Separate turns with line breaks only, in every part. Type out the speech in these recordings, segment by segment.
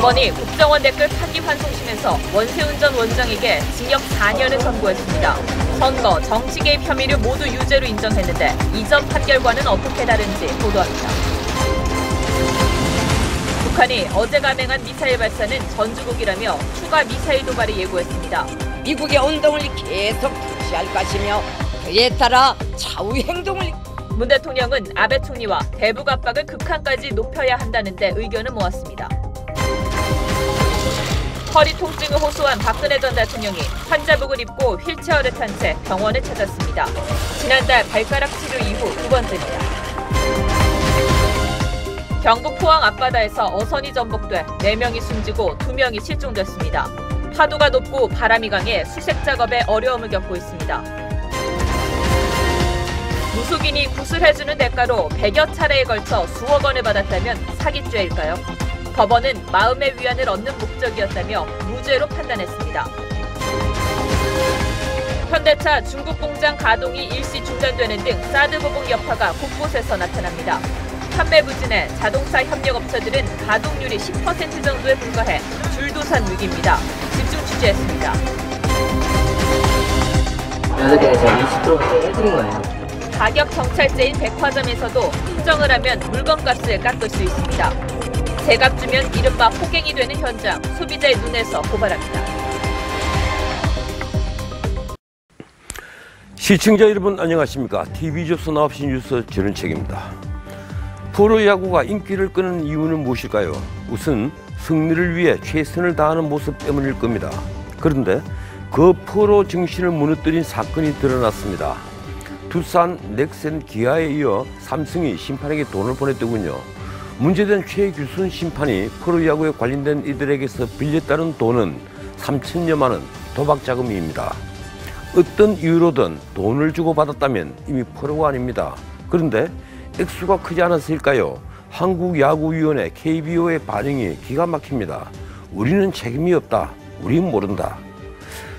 법원이 국정원 댓글 파기환송심에서 원세훈 전 원장에게 징역 4년을 선고했습니다. 선거, 정치 개입 혐의를 모두 유죄로 인정했는데 이전 판결과는 어떻게 다른지 보도합니다. 북한이 어제 감행한 미사일 발사는 전주국이라며 추가 미사일 도발을 예고했습니다.
미국의 운동을 계속 투시할 것이며 그에 따라 차후 행동을.
문 대통령은 아베 총리와 대북 압박을 극한까지 높여야 한다는 데 의견을 모았습니다. 허리 통증을 호소한 박근혜 전 대통령이 환자복을 입고 휠체어를 탄 채 병원을 찾았습니다. 지난달 발가락 치료 이후 두 번째입니다. 경북 포항 앞바다에서 어선이 전복돼 4명이 숨지고 2명이 실종됐습니다. 파도가 높고 바람이 강해 수색 작업에 어려움을 겪고 있습니다. 무속인이 구슬해주는 대가로 100여 차례에 걸쳐 수억 원을 받았다면 사기죄일까요? 법원은 마음의 위안을 얻는 목적이었다며 무죄로 판단했습니다. 현대차 중국 공장 가동이 일시 중단되는 등 사드 보복 여파가 곳곳에서 나타납니다. 판매 부진에 자동차 협력업체들은 가동률이 10% 정도에 불과해 줄도산 위기입니다. 집중 취재했습니다.
어떻게 저희 20% 해드린 거예요?
가격 정찰제인 백화점에서도 흥정을 하면 물건값을 깎을 수 있습니다. 제값 주면 이른바 호갱이 되는 현장, 소비자의 눈에서 고발합니다.
시청자 여러분 안녕하십니까? TV조선 9시 뉴스 전은책입니다. 프로야구가 인기를 끄는 이유는 무엇일까요? 우선 승리를 위해 최선을 다하는 모습 때문일 겁니다. 그런데 그 프로 정신을 무너뜨린 사건이 드러났습니다. 두산, 넥센, 기아에 이어 삼성이 심판에게 돈을 보냈더군요. 문제된 최규순 심판이 프로야구에 관련된 이들에게서 빌렸다는 돈은 3천여만 원 도박 자금입니다. 어떤 이유로든 돈을 주고 받았다면 이미 프로가 아닙니다. 그런데 액수가 크지 않았을까요? 한국야구위원회 KBO의 반응이 기가 막힙니다. 우리는 책임이 없다. 우린 모른다.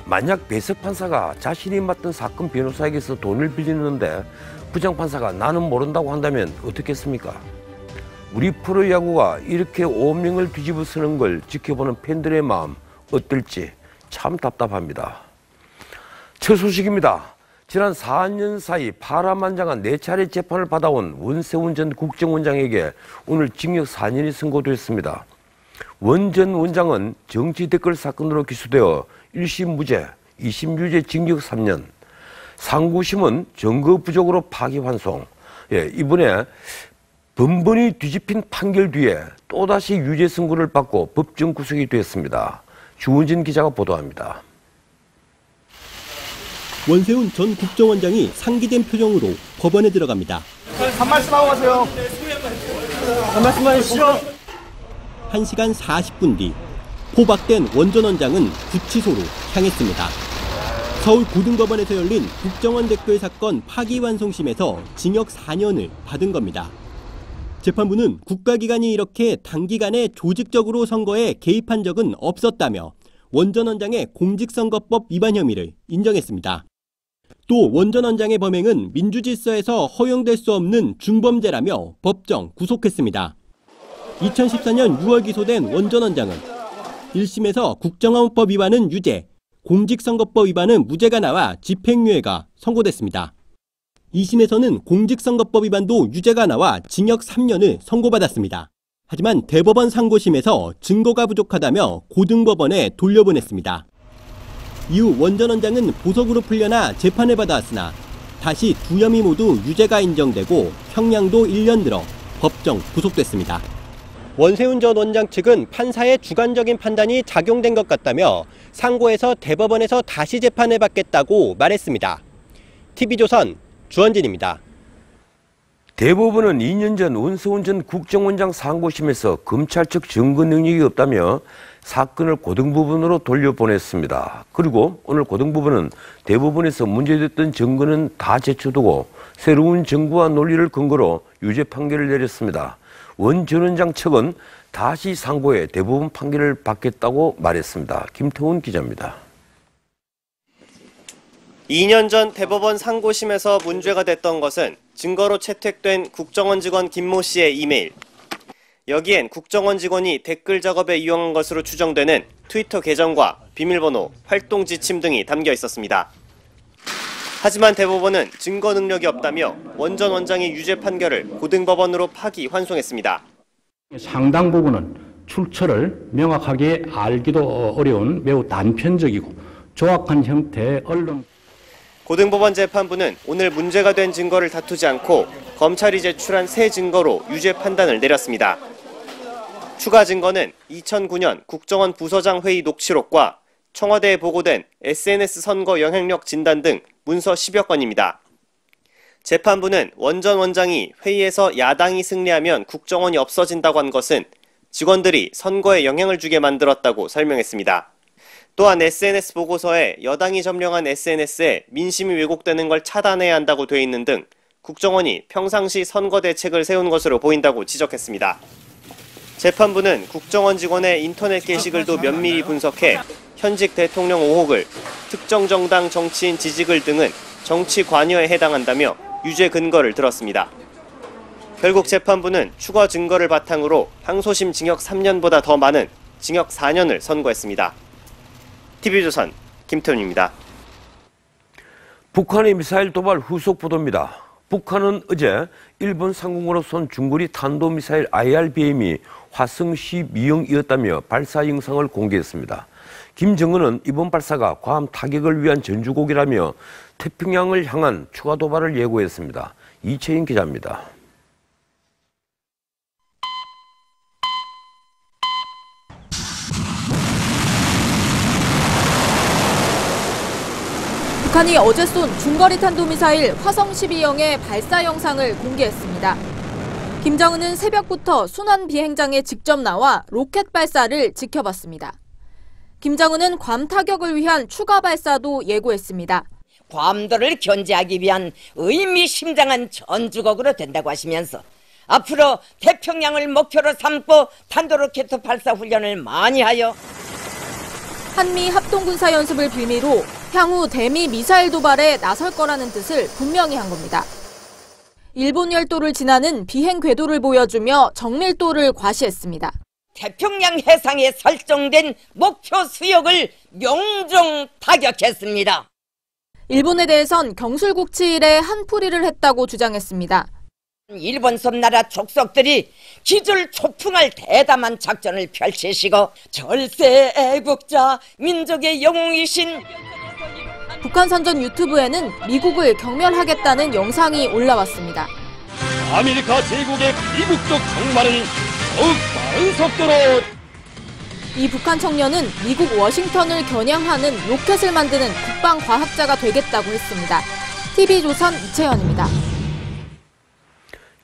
만약 배석판사가 자신이 맡은 사건 변호사에게서 돈을 빌리는데 부장판사가 나는 모른다고 한다면 어떻겠습니까? 우리 프로야구가 이렇게 오명을 뒤집어 쓰는 걸 지켜보는 팬들의 마음 어떨지 참 답답합니다. 첫 소식입니다. 지난 4년 사이 파란만장한 4차례 재판을 받아온 원세훈 전 국정원장에게 오늘 징역 4년이 선고됐습니다. 원 전 원장은 정치 댓글 사건으로 기소되어 1심 무죄, 2심 유죄 징역 3년, 상고심은 증거 부족으로 파기환송. 이번에 번번이 뒤집힌 판결 뒤에 또다시 유죄 선고를 받고 법정 구속이 됐습니다. 주원진 기자가 보도합니다.
원세훈 전 국정원장이 상기된 표정으로 법원에 들어갑니다.
한 말씀하고 가세요. 한 말씀만 해주시죠.
1시간 40분 뒤 포박된 원 전 원장은 구치소로 향했습니다. 서울고등법원에서 열린 국정원 댓글 사건 파기환송심에서 징역 4년을 받은 겁니다. 재판부는 국가기관이 이렇게 단기간에 조직적으로 선거에 개입한 적은 없었다며 원 전 원장의 공직선거법 위반 혐의를 인정했습니다. 또 원 전 원장의 범행은 민주질서에서 허용될 수 없는 중범죄라며 법정 구속했습니다. 2014년 6월 기소된 원 전 원장은 1심에서 국정원법 위반은 유죄, 공직선거법 위반은 무죄가 나와 집행유예가 선고됐습니다. 2심에서는 공직선거법 위반도 유죄가 나와 징역 3년을 선고받았습니다. 하지만 대법원 상고심에서 증거가 부족하다며 고등법원에 돌려보냈습니다. 이후 원 전 원장은 보석으로 풀려나 재판을 받아왔으나 다시 두 혐의 모두 유죄가 인정되고 형량도 1년 늘어 법정 구속됐습니다. 원세훈 전 원장 측은 판사의 주관적인 판단이 작용된 것 같다며 상고에서 대법원에서 다시 재판을 받겠다고 말했습니다. TV조선 주원진입니다.
대법원은 2년 전 원세훈 전 국정원장 상고심에서 검찰 측 증거 능력이 없다며 사건을 고등법원으로 돌려보냈습니다. 그리고 오늘 고등법원은 대법원에서 문제됐던 증거는 다 제쳐두고 새로운 증거와 논리를 근거로 유죄 판결을 내렸습니다. 원 전 원장 측은 다시 상고해 대법원 판결을 받겠다고 말했습니다. 김태훈 기자입니다.
2년 전 대법원 상고심에서 문제가 됐던 것은 증거로 채택된 국정원 직원 김모 씨의 이메일. 여기엔 국정원 직원이 댓글 작업에 이용한 것으로 추정되는 트위터 계정과 비밀번호, 활동 지침 등이 담겨 있었습니다. 하지만 대법원은 증거 능력이 없다며 원 전 원장의 유죄 판결을 고등법원으로 파기 환송했습니다.
상당 부분은 출처를 명확하게 알기도 어려운 매우 단편적이고 조악한 형태의 언론.
고등법원 재판부는 오늘 문제가 된 증거를 다투지 않고 검찰이 제출한 새 증거로 유죄 판단을 내렸습니다. 추가 증거는 2009년 국정원 부서장 회의 녹취록과 청와대에 보고된 SNS 선거 영향력 진단 등 문서 10여 건입니다. 재판부는 원 전 원장이 회의에서 야당이 승리하면 국정원이 없어진다고 한 것은 직원들이 선거에 영향을 주게 만들었다고 설명했습니다. 또한 SNS 보고서에 여당이 점령한 SNS에 민심이 왜곡되는 걸 차단해야 한다고 돼 있는 등 국정원이 평상시 선거 대책을 세운 것으로 보인다고 지적했습니다. 재판부는 국정원 직원의 인터넷 게시글도 면밀히 분석해 현직 대통령 의혹을, 특정 정당 정치인 지지글 등은 정치 관여에 해당한다며 유죄 근거를 들었습니다. 결국 재판부는 추가 증거를 바탕으로 항소심 징역 3년보다 더 많은 징역 4년을 선고했습니다. TV조선 김태훈입니다.
북한의 미사일 도발 후속 보도입니다. 북한은 어제 일본 상공으로 쏜 중거리 탄도미사일 IRBM이 화성 12형이었다며 발사 영상을 공개했습니다. 김정은은 이번 발사가 괌 타격을 위한 전주곡이라며 태평양을 향한 추가 도발을 예고했습니다. 이채인 기자입니다.
북한이 어제 쏜 중거리 탄도미사일 화성 12형의 발사 영상을 공개했습니다. 김정은은 새벽부터 순환 비행장에 직접 나와 로켓 발사를 지켜봤습니다. 김정은은 괌 타격을 위한 추가 발사도 예고했습니다.
괌도를 견제하기 위한 의미심장한 전주곡으로 된다고 하시면서 앞으로 태평양을 목표로 삼고 탄도로켓 발사 훈련을 많이 하여
한미 합동군사연습을 빌미로 향후 대미 미사일 도발에 나설 거라는 뜻을 분명히 한 겁니다. 일본 열도를 지나는 비행 궤도를 보여주며 정밀도를 과시했습니다.
태평양 해상에 설정된 목표 수역을 명중 타격했습니다.
일본에 대해선 경술국치일에 한풀이를 했다고 주장했습니다.
일본 섬나라 족속들이 기줄초풍할 대담한 작전을 펼치시고 절세 애국자 민족의 영웅이신
북한 선전 유튜브에는 미국을 경멸하겠다는 영상이 올라왔습니다.
아메리카 제국의 이국적 정말을 더욱 빠른 속도로.
이 북한 청년은 미국 워싱턴을 겨냥하는 로켓을 만드는 국방과학자가 되겠다고 했습니다. TV조선 이채연입니다.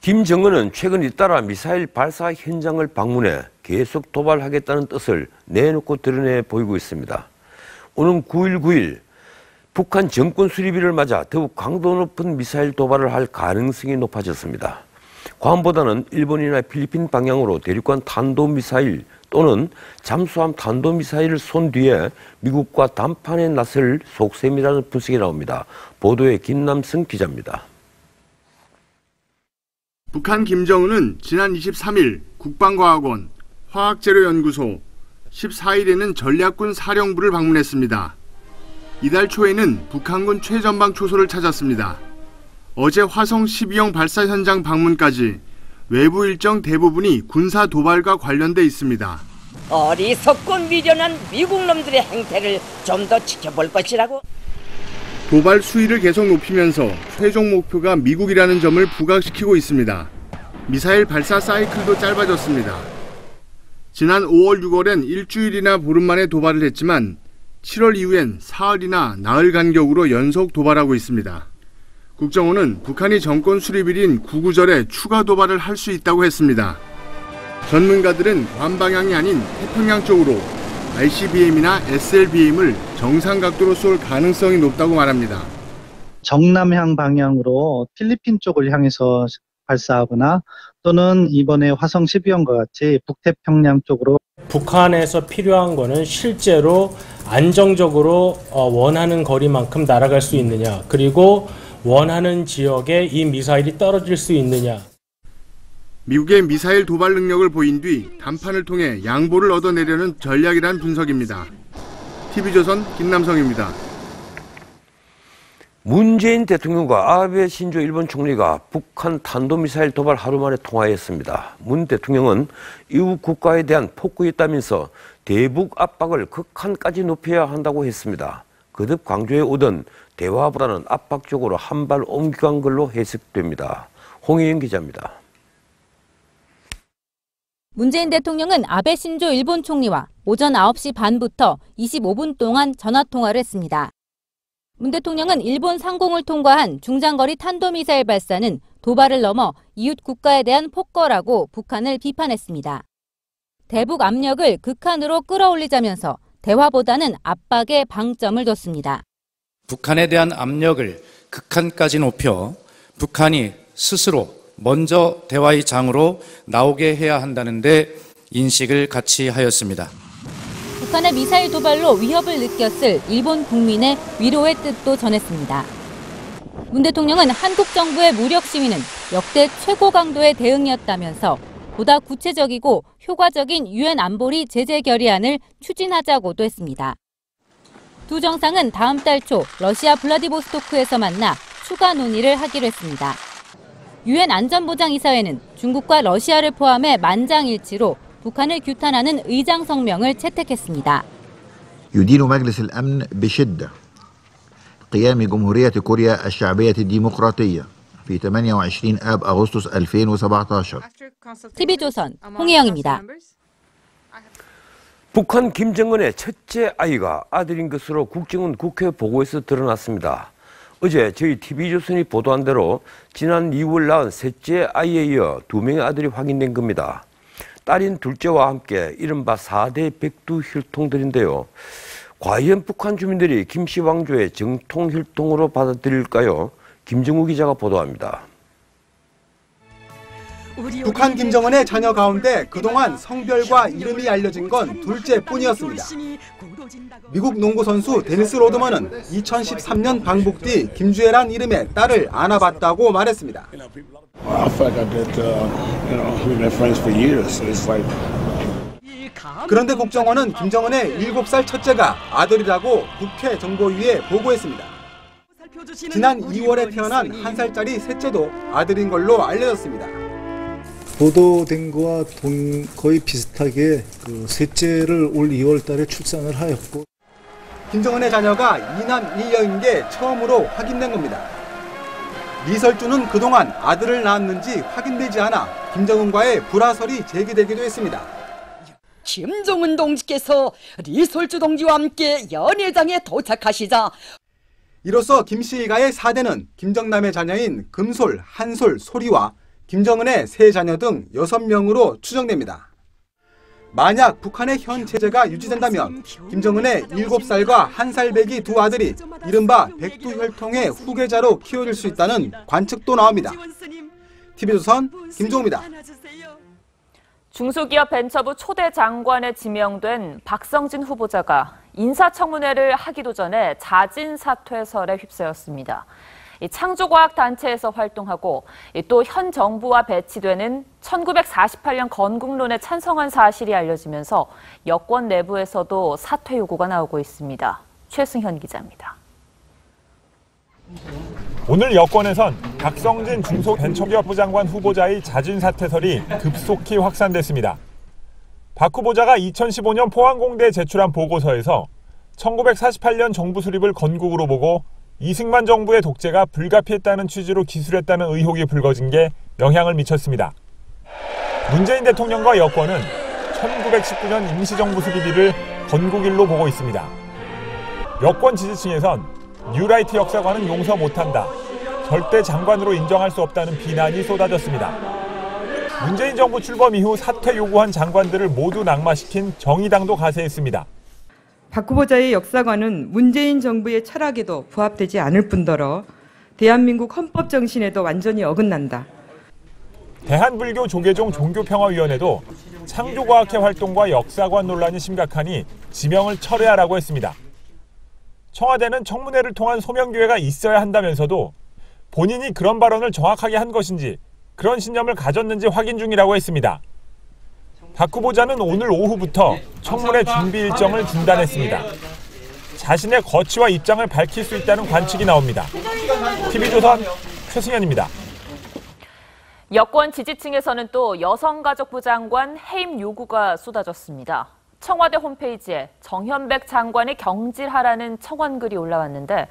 김정은은 최근 잇따라 미사일 발사 현장을 방문해 계속 도발하겠다는 뜻을 내놓고 드러내 보이고 있습니다. 오는 9일 9일 북한 정권 수립일을 맞아 더욱 강도 높은 미사일 도발을 할 가능성이 높아졌습니다. 괌보다는 일본이나 필리핀 방향으로 대륙간 탄도미사일 또는 잠수함 탄도미사일을 쏜 뒤에 미국과 담판에 나설 속셈이라는 분석이 나옵니다. 보도에 김남승 기자입니다.
북한 김정은은 지난 23일 국방과학원, 화학재료연구소, 14일에는 전략군 사령부를 방문했습니다. 이달 초에는 북한군 최전방 초소를 찾았습니다. 어제 화성 12형 발사 현장 방문까지 외부 일정 대부분이 군사 도발과 관련돼 있습니다.
어리석고 미련한 미국 놈들의 행태를 좀 더 지켜볼 것이라고.
도발 수위를 계속 높이면서 최종 목표가 미국이라는 점을 부각시키고 있습니다. 미사일 발사 사이클도 짧아졌습니다. 지난 5월, 6월엔 일주일이나 보름 만에 도발을 했지만 7월 이후엔 사흘이나 나흘 간격으로 연속 도발하고 있습니다. 국정원은 북한이 정권 수립일인 9.9절에 추가 도발을 할 수 있다고 했습니다. 전문가들은 괌 방향이 아닌 태평양 쪽으로 ICBM이나 SLBM을 정상 각도로 쏠 가능성이 높다고 말합니다.
정남향 방향으로 필리핀 쪽을 향해서 발사하거나 또는 이번에 화성 12형과 같이 북태평양 쪽으로.
북한에서 필요한 거는 실제로 안정적으로 원하는 거리만큼 날아갈 수 있느냐, 그리고 원하는 지역에 이 미사일이 떨어질 수 있느냐.
미국의 미사일 도발 능력을 보인 뒤 담판을 통해 양보를 얻어내려는 전략이란 분석입니다. TV조선 김남성입니다.
문재인 대통령과 아베 신조 일본 총리가 북한 탄도미사일 도발 하루 만에 통화했습니다. 문 대통령은 이웃 국가에 대한 폭구였다면서 대북 압박을 극한까지 높여야 한다고 했습니다. 거듭 강조해 오던 대화보다는 압박 쪽으로 한 발 옮겨간 걸로 해석됩니다. 홍혜영 기자입니다.
문재인 대통령은 아베 신조 일본 총리와 오전 9시 반부터 25분 동안 전화통화를 했습니다. 문 대통령은 일본 상공을 통과한 중장거리 탄도미사일 발사는 도발을 넘어 이웃 국가에 대한 폭거라고 북한을 비판했습니다. 대북 압력을 극한으로 끌어올리자면서 대화보다는 압박에 방점을 뒀습니다.
북한에 대한 압력을 극한까지 높여 북한이 스스로 먼저 대화의 장으로 나오게 해야 한다는 데 인식을 같이 하였습니다.
북한의 미사일 도발로 위협을 느꼈을 일본 국민의 위로의 뜻도 전했습니다. 문 대통령은 한국 정부의 무력 시위는 역대 최고 강도의 대응이었다면서 보다 구체적이고 효과적인 유엔 안보리 제재 결의안을 추진하자고도 했습니다. 두 정상은 다음 달 초 러시아 블라디보스토크에서 만나 추가 논의를 하기로 했습니다. 유엔 안전보장이사회는 중국과 러시아를 포함해 만장일치로 북한을 규탄하는 의장 성명을 채택했습니다.
يدين مجلس الأمن بشدة قيام جمهورية كوريا الشعبية الديمقراطية في 28 آب أغسطس 2017.
TV조선 홍혜영입니다.
북한 김정은의 첫째 아이가 아들인 것으로 국정원 국회 보고에서 드러났습니다. 어제 저희 TV조선이 보도한 대로 지난 2월 낳은 셋째 아이에 이어 2명의 아들이 확인된 겁니다. 딸인 둘째와 함께 이른바 4대 백두 혈통들인데요. 과연 북한 주민들이 김씨 왕조의 정통 혈통으로 받아들일까요? 김정우 기자가 보도합니다.
북한 김정은의 자녀 가운데 그동안 성별과 이름이 알려진 건 둘째뿐이었습니다. 미국 농구 선수 데니스 로드먼은 2013년 방북 뒤 김주애란 이름의 딸을 안아봤다고 말했습니다. 그런데 국정원은 김정은의 7살 첫째가 아들이라고 국회 정보위에 보고했습니다. 지난 2월에 태어난 1살짜리 셋째도 아들인 걸로 알려졌습니다.
보도된 거와 거의 비슷하게 셋째를 올 2월 달에 출산을 하였고
김정은의 자녀가 2남 1여인 게 처음으로 확인된 겁니다. 리설주는 그동안 아들을 낳았는지 확인되지 않아 김정은과의 불화설이 제기되기도 했습니다.
김정은 동지께서 리설주 동지와 함께 연회장에 도착하시자
이로써 김씨 일가의 4대는 김정남의 자녀인 금솔, 한솔, 소리와 김정은의 세 자녀 등 6명으로 추정됩니다. 만약 북한의 현 체제가 유지된다면 김정은의 7살과 1살 배기 두 아들이 이른바 백두 혈통의 후계자로 키워질 수 있다는 관측도 나옵니다. TV조선 김종우입니다.
중소기업 벤처부 초대 장관에 지명된 박성진 후보자가 인사청문회를 하기도 전에 자진 사퇴설에 휩싸였습니다. 창조과학단체에서 활동하고 또 현 정부와 배치되는 1948년 건국론에 찬성한 사실이 알려지면서 여권 내부에서도 사퇴 요구가 나오고 있습니다. 최승현 기자입니다.
오늘 여권에선 박성진 중소벤처기업부 장관 후보자의 자진 사퇴설이 급속히 확산됐습니다. 박 후보자가 2015년 포항공대에 제출한 보고서에서 1948년 정부 수립을 건국으로 보고 이승만 정부의 독재가 불가피했다는 취지로 기술했다는 의혹이 불거진 게 영향을 미쳤습니다. 문재인 대통령과 여권은 1919년 임시정부 수립일을 건국일로 보고 있습니다. 여권 지지층에선 뉴라이트 역사관은 용서 못한다, 절대 장관으로 인정할 수 없다는 비난이 쏟아졌습니다. 문재인 정부 출범 이후 사퇴 요구한 장관들을 모두 낙마시킨 정의당도 가세했습니다.
박 후보자의 역사관은 문재인 정부의 철학에도 부합되지 않을 뿐더러 대한민국 헌법 정신에도 완전히 어긋난다.
대한불교 조계종 종교평화위원회도 창조과학회 활동과 역사관 논란이 심각하니 지명을 철회하라고 했습니다. 청와대는 청문회를 통한 소명기회가 있어야 한다면서도 본인이 그런 발언을 정확하게 한 것인지 그런 신념을 가졌는지 확인 중이라고 했습니다. 박 후보자는 오늘 오후부터 청문회 준비 일정을 중단했습니다. 자신의 거취와 입장을 밝힐 수 있다는 관측이 나옵니다. TV조선 최승현입니다.
여권 지지층에서는 또 여성가족부 장관 해임 요구가 쏟아졌습니다. 청와대 홈페이지에 정현백 장관이 경질하라는 청원글이 올라왔는데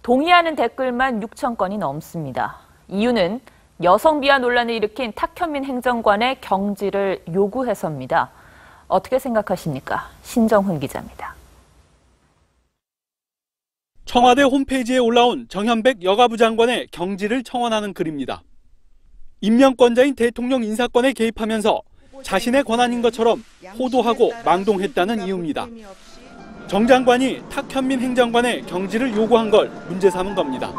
동의하는 댓글만 6천 건이 넘습니다. 이유는 여성 비하 논란을 일으킨 탁현민 행정관의 경질을 요구해서입니다. 어떻게 생각하십니까? 신정훈 기자입니다.
청와대 홈페이지에 올라온 정현백 여가부 장관의 경질을 청원하는 글입니다. 임명권자인 대통령 인사권에 개입하면서 자신의 권한인 것처럼 호도하고 망동했다는 이유입니다. 정 장관이 탁현민 행정관의 경질을 요구한 걸 문제 삼은 겁니다.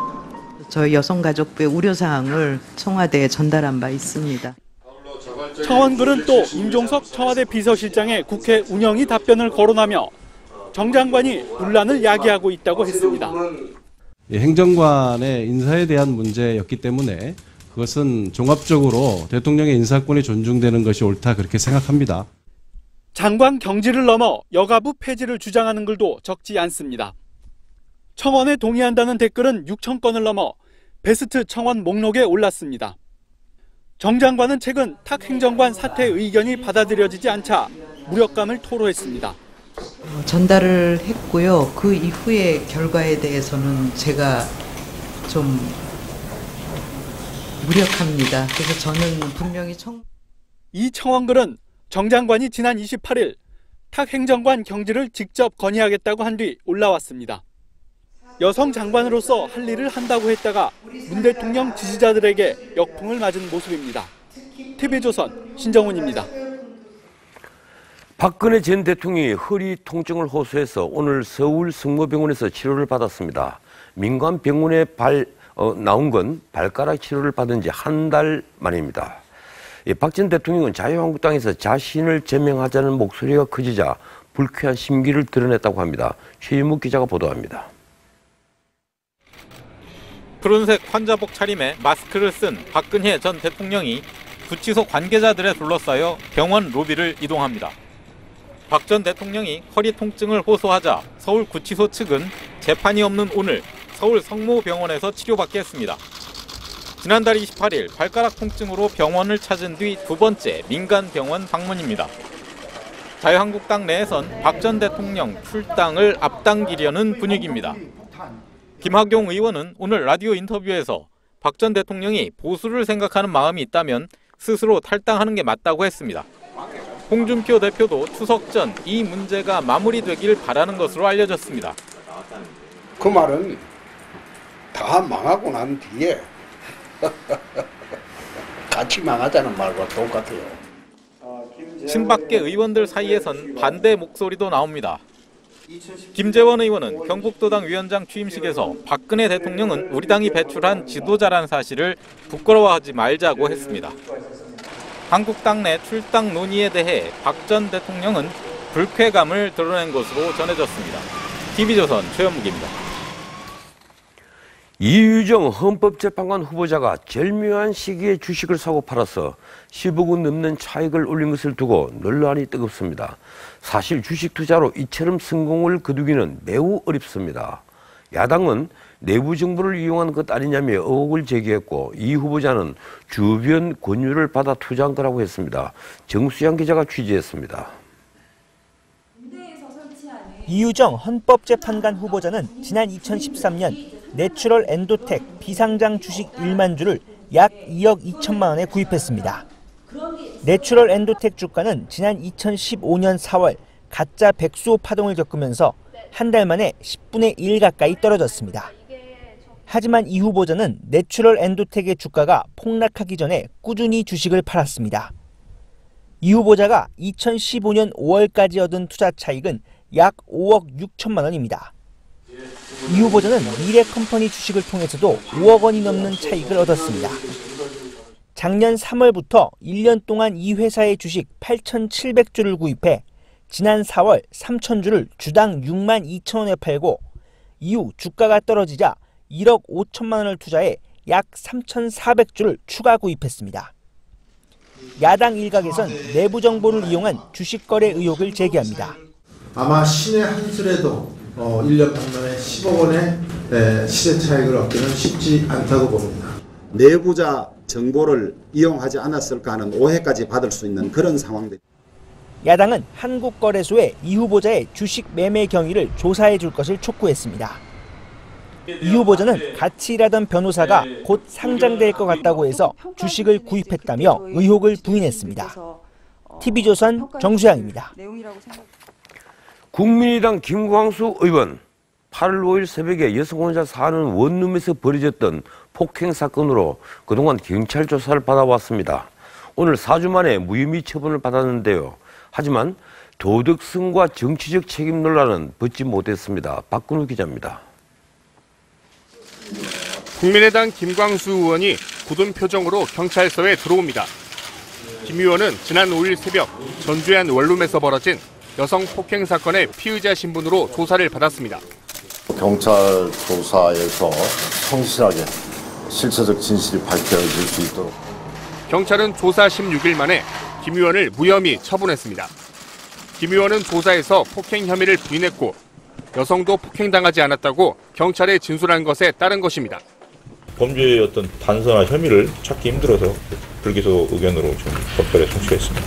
저희 여성가족부의 우려사항을 청와대에 전달한 바 있습니다.
청원글은 또 임종석 청와대 비서실장의 국회 운영위 답변을 거론하며 정 장관이 논란을 야기하고 있다고 했습니다.
행정관의 인사에 대한 문제였기 때문에 그것은 종합적으로 대통령의 인사권이 존중되는 것이 옳다 그렇게 생각합니다.
장관 경질을 넘어 여가부 폐지를 주장하는 글도 적지 않습니다. 청원에 동의한다는 댓글은 6천 건을 넘어 베스트 청원 목록에 올랐습니다. 정 장관은 최근 탁 행정관 사퇴 의견이 받아들여지지 않자 무력감을 토로했습니다.
전달을 했고요. 그 이후의 결과에 대해서는 제가 좀 무력합니다. 그래서 저는 분명히
이 청원글은 정 장관이 지난 28일 탁 행정관 경질을 직접 건의하겠다고 한 뒤 올라왔습니다. 여성 장관으로서 할 일을 한다고 했다가 문 대통령 지지자들에게 역풍을 맞은 모습입니다. TV조선 신정훈입니다.
박근혜 전 대통령이 허리 통증을 호소해서 오늘 서울 성모병원에서 치료를 받았습니다. 민간 병원에 나온 건 발가락 치료를 받은 지 한 달 만입니다. 박 전 대통령은 자유한국당에서 자신을 제명하자는 목소리가 커지자 불쾌한 심기를 드러냈다고 합니다. 최유묵 기자가 보도합니다.
푸른색 환자복 차림에 마스크를 쓴 박근혜 전 대통령이 구치소 관계자들에 둘러싸여 병원 로비를 이동합니다. 박 전 대통령이 허리 통증을 호소하자 서울구치소 측은 재판이 없는 오늘 서울 성모병원에서 치료받게 했습니다. 지난달 28일 발가락 통증으로 병원을 찾은 뒤 두 번째 민간병원 방문입니다. 자유한국당 내에선 박 전 대통령 출당을 앞당기려는 분위기입니다. 김학용 의원은 오늘 라디오 인터뷰에서 박 전 대통령이 보수를 생각하는 마음이 있다면 스스로 탈당하는 게 맞다고 했습니다. 홍준표 대표도 추석 전 이 문제가 마무리되길 바라는 것으로 알려졌습니다.
그 말은 다 망하고 난 뒤에 같이 망하자는 말과 똑같아요.
친박계 의원들 사이에선 반대 목소리도 나옵니다. 김재원 의원은 경북도당 위원장 취임식에서 박근혜 대통령은 우리 당이 배출한 지도자란 사실을 부끄러워하지 말자고 했습니다. 한국당 내 출당 논의에 대해 박 전 대통령은 불쾌감을 드러낸 것으로 전해졌습니다. TV조선 최현묵입니다.
이유정 헌법재판관 후보자가 절묘한 시기에 주식을 사고 팔아서 10억 원 넘는 차익을 올린 것을 두고 논란이 뜨겁습니다. 사실 주식 투자로 이처럼 성공을 거두기는 매우 어렵습니다. 야당은 내부 정보를 이용한 것 아니냐며 의혹을 제기했고 이 후보자는 주변 권유를 받아 투자한 거라고 했습니다. 정수양 기자가 취재했습니다.
이유정 헌법재판관 후보자는 지난 2013년 내추럴 엔도텍 비상장 주식 1만 주를 약 2억 2천만 원에 구입했습니다. 내추럴 엔도텍 주가는 지난 2015년 4월 가짜 백수호 파동을 겪으면서 한 달 만에 10분의 1 가까이 떨어졌습니다. 하지만 이 후보자는 내추럴 엔도텍의 주가가 폭락하기 전에 꾸준히 주식을 팔았습니다. 이 후보자가 2015년 5월까지 얻은 투자 차익은 약 5억 6천만 원입니다. 이 후보자는 미래 컴퍼니 주식을 통해서도 5억 원이 넘는 차익을 얻었습니다. 작년 3월부터 1년 동안 이 회사의 주식 8,700주를 구입해 지난 4월 3,000주를 주당 6만 2천 원에 팔고 이후 주가가 떨어지자 1억 5천만 원을 투자해 약 3,400주를 추가 구입했습니다. 야당 일각에선 내부 정보를 이용한 주식 거래 의혹을 제기합니다.
아마 신의 한술에도 1년 동안에 10억 원의 시세 차익을 얻기는 쉽지 않다고 봅니다.
내부자 정보를 이용하지 않았을까 하는 오해까지 받을 수 있는 그런 상황들.
야당은 한국거래소에 이 후보자의 주식 매매 경위를 조사해 줄 것을 촉구했습니다. 이 후보자는 같이 일하던 변호사가 곧 상장될 것 같다고 해서 주식을 구입했다며 의혹을 부인했습니다. TV조선 정수양입니다.
국민의당 김광수 의원, 8월 5일 새벽에 여성 혼자 사는 원룸에서 벌어졌던 폭행 사건으로 그동안 경찰 조사를 받아왔습니다. 오늘 4주 만에 무혐의 처분을 받았는데요. 하지만 도덕성과 정치적 책임 논란은 벗지 못했습니다. 박근우 기자입니다.
국민의당 김광수 의원이 굳은 표정으로 경찰서에 들어옵니다. 김 의원은 지난 5일 새벽 전주의 한 원룸에서 벌어진 여성 폭행 사건의 피의자 신분으로 조사를 받았습니다.
경찰 조사에서 성실하게 실체적 진실이 밝혀질 수 있도록.
경찰은 조사 16일 만에 김 의원을 무혐의 처분했습니다. 김 의원은 조사에서 폭행 혐의를 부인했고 여성도 폭행당하지 않았다고 경찰에 진술한 것에 따른 것입니다.
범죄의 어떤 단서나 혐의를 찾기 힘들어서 불기소 의견으로 좀 법결에 송치했습니다.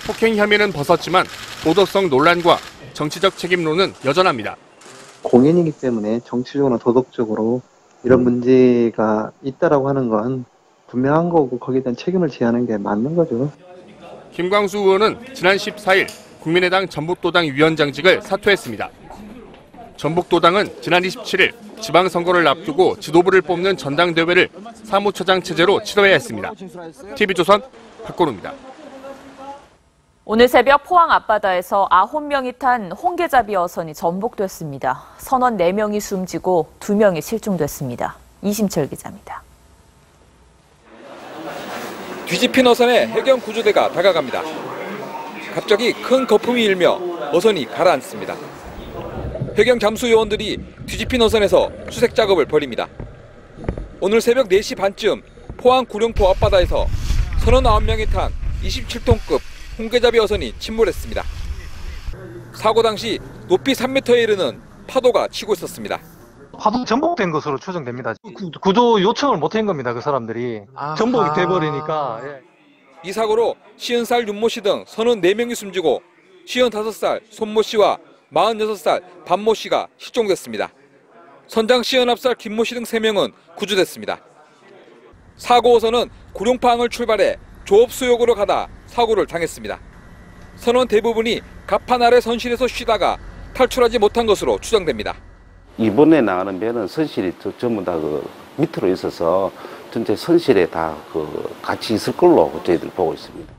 폭행 혐의는 벗었지만 도덕성 논란과 정치적 책임론은 여전합니다.
공연이기 때문에 정치적으로나 도덕적으로 이런 문제가 있다라고 하는 건 분명한 거고 거기에 대한 책임을 지하는 게 맞는 거죠.
김광수 의원은 지난 14일 국민의당 전북도당 위원장직을 사퇴했습니다. 전북도당은 지난 27일 지방선거를 앞두고 지도부를 뽑는 전당대회를 사무처장 체제로 치러야 했습니다. TV조선 박건우입니다.
오늘 새벽 포항 앞바다에서 9명이 탄 홍게잡이 어선이 전복됐습니다. 선원 4명이 숨지고 2명이 실종됐습니다. 이심철 기자입니다.
뒤집힌 어선에 해경 구조대가 다가갑니다. 갑자기 큰 거품이 일며 어선이 가라앉습니다. 해경 잠수 요원들이 뒤집힌 어선에서 수색 작업을 벌입니다. 오늘 새벽 4시 반쯤 포항 구룡포 앞바다에서 선원 9명이 탄 27톤급 홍게잡이 어선이 침몰했습니다. 사고 당시 높이 3m에 이르는 파도가 치고 있었습니다.
파도 전복된 것으로 추정됩니다. 구조 요청을 못한 겁니다. 그 사람들이. 전복이 돼버리니까. 예.
이 사고로 50살 윤모 씨 등 선원 4명이 숨지고 55살 손모 씨와 46살 반모 씨가 실종됐습니다. 선장 59살 김모 씨 등 3명은 구조됐습니다. 사고 어선은 구룡포항을 출발해 조업수역으로 가다 사고를 당했습니다. 선원 대부분이 갑판 아래 선실에서 쉬다가 탈출하지 못한 것으로 추정됩니다.
이번에 나가는 배는 선실이 전부 다 그 밑으로 있어서 전체 선실에 다 같이 있을 걸로 저희들 보고 있습니다.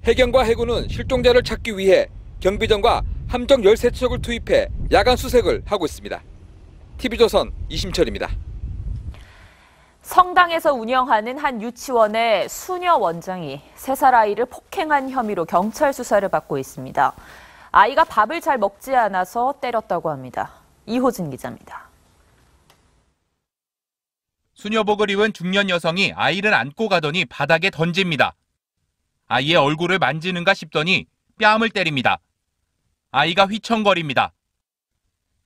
해경과 해군은 실종자를 찾기 위해 경비정과 함정 13척을 투입해 야간 수색을 하고 있습니다. TV조선 이심철입니다.
성당에서 운영하는 한 유치원의 수녀 원장이 3살 아이를 폭행한 혐의로 경찰 수사를 받고 있습니다. 아이가 밥을 잘 먹지 않아서 때렸다고 합니다. 이호진 기자입니다.
수녀복을 입은 중년 여성이 아이를 안고 가더니 바닥에 던집니다. 아이의 얼굴을 만지는가 싶더니 뺨을 때립니다. 아이가 휘청거립니다.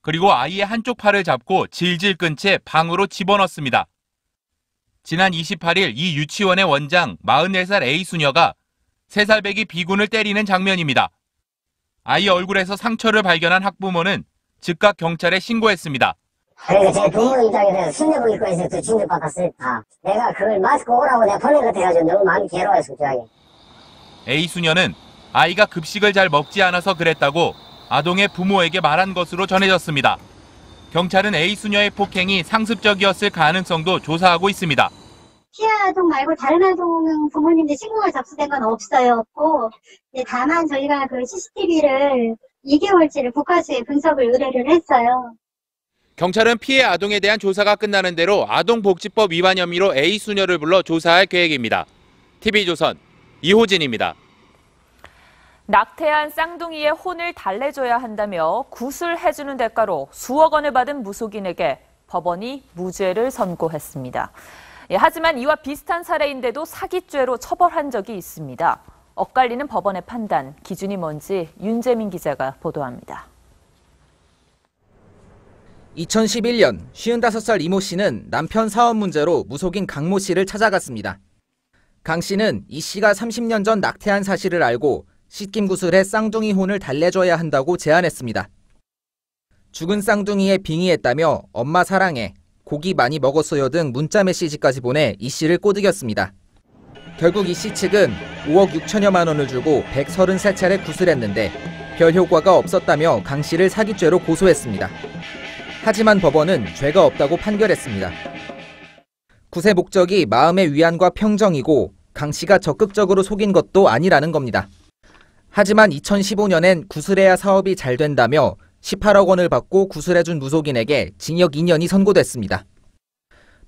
그리고 아이의 한쪽 팔을 잡고 질질 끈 채 방으로 집어넣습니다. 지난 28일 이 유치원의 원장 44살 A수녀가 3살배기 B군을 때리는 장면입니다. 아이 얼굴에서 상처를 발견한 학부모는 즉각 경찰에 신고했습니다.
그래서 제가 부모 입장에서 수녀복 입고 해서 또 충격받았으니까 내가 그걸 마스크 오라고 내가 보낸 것 같아가지고 너무 마음이 괴로워요, 솔직하게.
A수녀는 아이가 급식을 잘 먹지 않아서 그랬다고 아동의 부모에게 말한 것으로 전해졌습니다. 경찰은 A수녀의 폭행이 상습적이었을 가능성도 조사하고 있습니다.
피해 아동 말고 다른 아동 부모님들 신고가 접수된 건 없어요. 다만 저희가 그 CCTV를 2개월치를 국가수에 분석을 의뢰를 했어요.
경찰은 피해 아동에 대한 조사가 끝나는 대로 아동복지법 위반 혐의로 A수녀를 불러 조사할 계획입니다. TV조선 이호진입니다.
낙태한 쌍둥이의 혼을 달래줘야 한다며 구술해주는 대가로 수억 원을 받은 무속인에게 법원이 무죄를 선고했습니다. 하지만 이와 비슷한 사례인데도 사기죄로 처벌한 적이 있습니다. 엇갈리는 법원의 판단, 기준이 뭔지 윤재민 기자가 보도합니다.
2011년 55살 이모 씨는 남편 사업 문제로 무속인 강모 씨를 찾아갔습니다. 강 씨는 이 씨가 30년 전 낙태한 사실을 알고 씻김구슬에 쌍둥이 혼을 달래줘야 한다고 제안했습니다. 죽은 쌍둥이에 빙의했다며 엄마 사랑해, 고기 많이 먹었어요 등 문자 메시지까지 보내 이 씨를 꼬드겼습니다. 결국 이 씨 측은 5억 6천여만 원을 주고 133차례 구슬했는데 별 효과가 없었다며 강 씨를 사기죄로 고소했습니다. 하지만 법원은 죄가 없다고 판결했습니다. 구세 목적이 마음의 위안과 평정이고 강 씨가 적극적으로 속인 것도 아니라는 겁니다. 하지만 2015년엔 구슬해야 사업이 잘 된다며 18억 원을 받고 구슬해준 무속인에게 징역 2년이 선고됐습니다.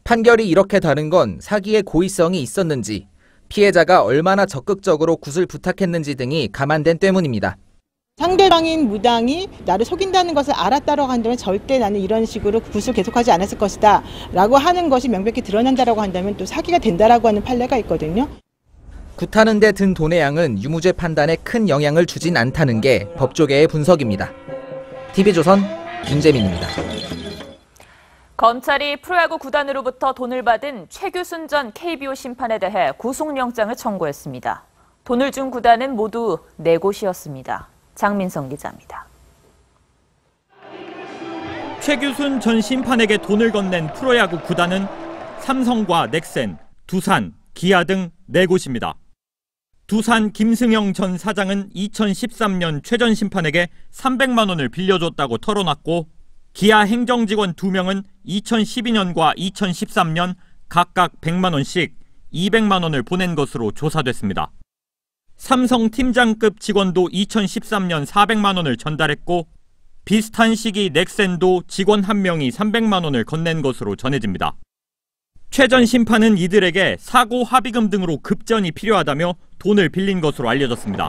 판결이 이렇게 다른 건 사기의 고의성이 있었는지, 피해자가 얼마나 적극적으로 구슬 부탁했는지 등이 감안된 때문입니다.
상대방인 무당이 나를 속인다는 것을 알았다라고 한다면 절대 나는 이런 식으로 굿을 계속하지 않았을 것이다 라고 하는 것이 명백히 드러난다라고 한다면 또 사기가 된다라고 하는 판례가 있거든요.
굿하는 데 든 돈의 양은 유무죄 판단에 큰 영향을 주진 않다는 게 법조계의 분석입니다. TV조선 윤재민입니다.
검찰이 프로야구 구단으로부터 돈을 받은 최규순 전 KBO 심판에 대해 구속영장을 청구했습니다. 돈을 준 구단은 모두 4곳이었습니다. 장민성 기자입니다.
최규순 전 심판에게 돈을 건넨 프로야구 구단은 삼성과 넥센, 두산, 기아 등 4곳입니다. 두산 김승영 전 사장은 2013년 최 전 심판에게 300만 원을 빌려줬다고 털어놨고, 기아 행정직원 2명은 2012년과 2013년 각각 100만 원씩 200만 원을 보낸 것으로 조사됐습니다. 삼성 팀장급 직원도 2013년 400만 원을 전달했고, 비슷한 시기 넥센도 직원 1명이 300만 원을 건넨 것으로 전해집니다. 최 전 심판은 이들에게 사고 합의금 등으로 급전이 필요하다며 돈을 빌린 것으로 알려졌습니다.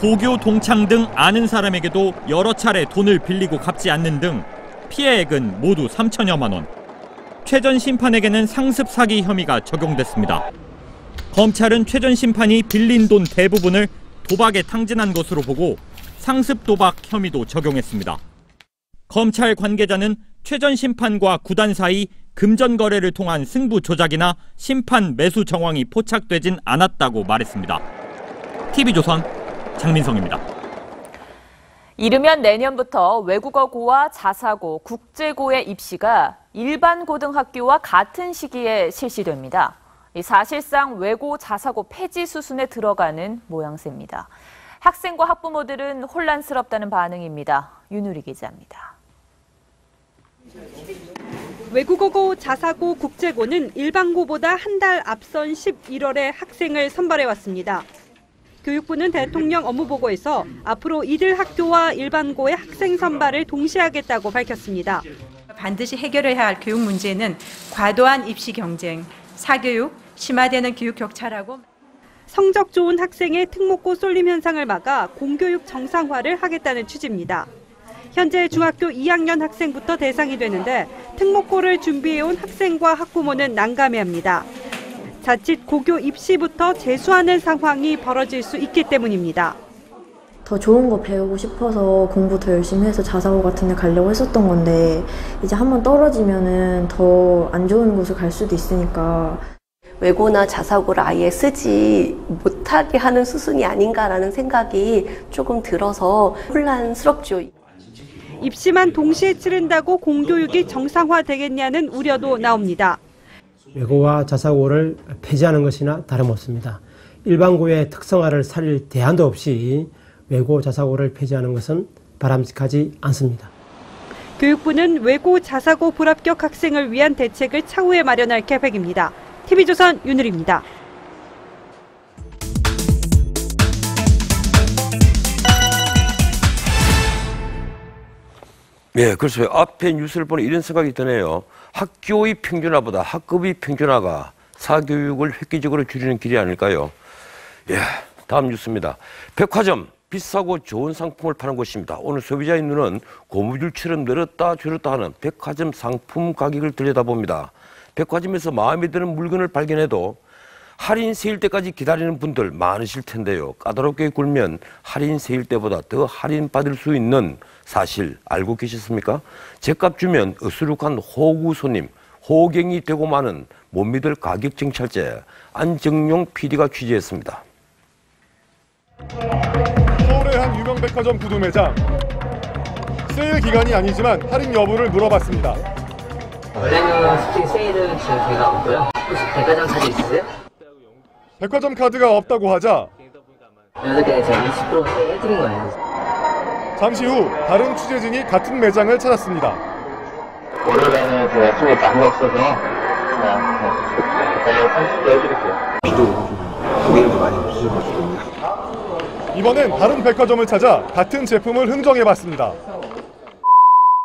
고교 동창 등 아는 사람에게도 여러 차례 돈을 빌리고 갚지 않는 등 피해액은 모두 3천여만 원. 최 전 심판에게는 상습 사기 혐의가 적용됐습니다. 검찰은 최 전 심판이 빌린 돈 대부분을 도박에 탕진한 것으로 보고 상습 도박 혐의도 적용했습니다. 검찰 관계자는 최 전 심판과 구단 사이 금전 거래를 통한 승부 조작이나 심판 매수 정황이 포착되진 않았다고 말했습니다. TV조선 장민성입니다.
이르면 내년부터 외국어고와 자사고, 국제고의 입시가 일반 고등학교와 같은 시기에 실시됩니다. 사실상 외고, 자사고 폐지 수순에 들어가는 모양새입니다. 학생과 학부모들은 혼란스럽다는 반응입니다. 윤우리 기자입니다.
외국어고, 자사고, 국제고는 일반고보다 한 달 앞선 11월에 학생을 선발해왔습니다. 교육부는 대통령 업무보고에서 앞으로 이들 학교와 일반고의 학생 선발을 동시에 하겠다고 밝혔습니다.
반드시 해결해야 할 교육 문제는 과도한 입시 경쟁, 사교육, 심화되는 교육 격차라고.
성적 좋은 학생의 특목고 쏠림 현상을 막아 공교육 정상화를 하겠다는 취지입니다. 현재 중학교 2학년 학생부터 대상이 되는데 특목고를 준비해온 학생과 학부모는 난감해합니다. 자칫 고교 입시부터 재수하는 상황이 벌어질 수 있기 때문입니다.
더 좋은 거 배우고 싶어서 공부 더 열심히 해서 자사고 같은 데 가려고 했었던 건데 이제 한번 떨어지면은 더 안 좋은 곳을 갈 수도 있으니까.
외고나 자사고를 아예 쓰지 못하게 하는 수순이 아닌가라는 생각이 조금 들어서 혼란스럽죠.
입시만 동시에 치른다고 공교육이 정상화되겠냐는 우려도 나옵니다.
외고와 자사고를 폐지하는 것이나 다름없습니다. 일반고의 특성화를 살릴 대안도 없이 외고, 자사고를 폐지하는 것은 바람직하지 않습니다.
교육부는 외고, 자사고 불합격 학생을 위한 대책을 차후에 마련할 계획입니다. TV조선 윤우리입니다.
네, 그렇죠. 앞에 뉴스를 보니 이런 생각이 드네요. 학교의 평준화보다 학급의 평준화가 사교육을 획기적으로 줄이는 길이 아닐까요? 예, 다음 뉴스입니다. 백화점 비싸고 좋은 상품을 파는 곳입니다. 오늘 소비자의 눈은 고무줄처럼 늘었다 줄었다 하는 백화점 상품 가격을 들여다봅니다. 백화점에서 마음에 드는 물건을 발견해도 할인 세일 때까지 기다리는 분들 많으실 텐데요. 까다롭게 굴면 할인 세일 때보다 더 할인 받을 수 있는 사실 알고 계셨습니까? 제값 주면 어수룩한 호구 손님, 호갱이 되고 마는 못 믿을 가격 정찰제 안정용 PD가 취재했습니다.
서울의 한 유명 백화점 구두 매장. 세일 기간이 아니지만 할인 여부를 물어봤습니다.
원래는 솔직히 세일은 지금 제가 없고요. 혹시 백화점 카드 있으세요?
백화점 카드가 없다고 하자
어저께 제가 20% 세일 해드린 거예요.
잠시 후 다른 취재진이 같은 매장을 찾았습니다.
월요일에는 제가 손에 많이 없어서 제가 30% 해드릴게요.
비도 고객님도 많이 없으셔가지고 이번엔 다른 백화점을 찾아 같은 제품을 흥정해봤습니다.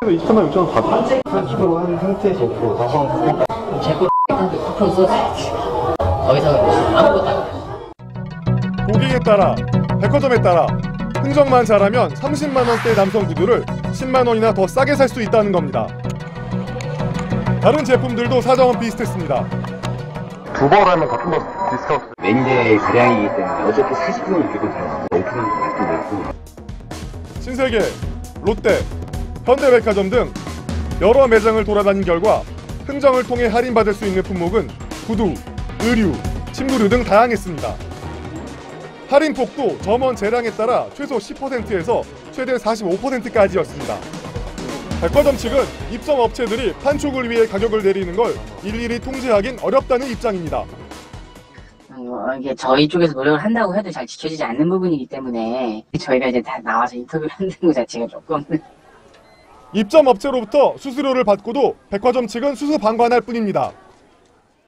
23만 6천 원 받아? 30% 한 상태에서 5% 나서 제거 9% 써줘야지. 더 이상은 아무것도 안 해.
고객에 따라, 백화점에 따라 흥정만 잘하면 30만 원대 남성 구두를 10만 원이나 더 싸게 살 수 있다는 겁니다. 다른 제품들도 사정은 비슷했습니다.
두 번 하면 같은 거 디스카운트. 매니저의 사량이기 때문에 어차피 40%는 무조건 다 오픈한 거 말씀드렸고.
신세계, 롯데, 현대백화점 등 여러 매장을 돌아다닌 결과 흥정을 통해 할인받을 수 있는 품목은 구두, 의류, 침구류 등 다양했습니다. 할인 폭도 점원 재량에 따라 최소 10%에서 최대 45%까지였습니다. 백화점 측은 입점 업체들이 판촉을 위해 가격을 내리는 걸 일일이 통제하긴 어렵다는 입장입니다.
이게 저희 쪽에서 노력을 한다고 해도 잘 지켜지지 않는 부분이기 때문에 저희가 이제 다 나와서 인터뷰를 한다는 것 자체가 조금.
입점 업체로부터 수수료를 받고도 백화점 측은 수수 방관할 뿐입니다.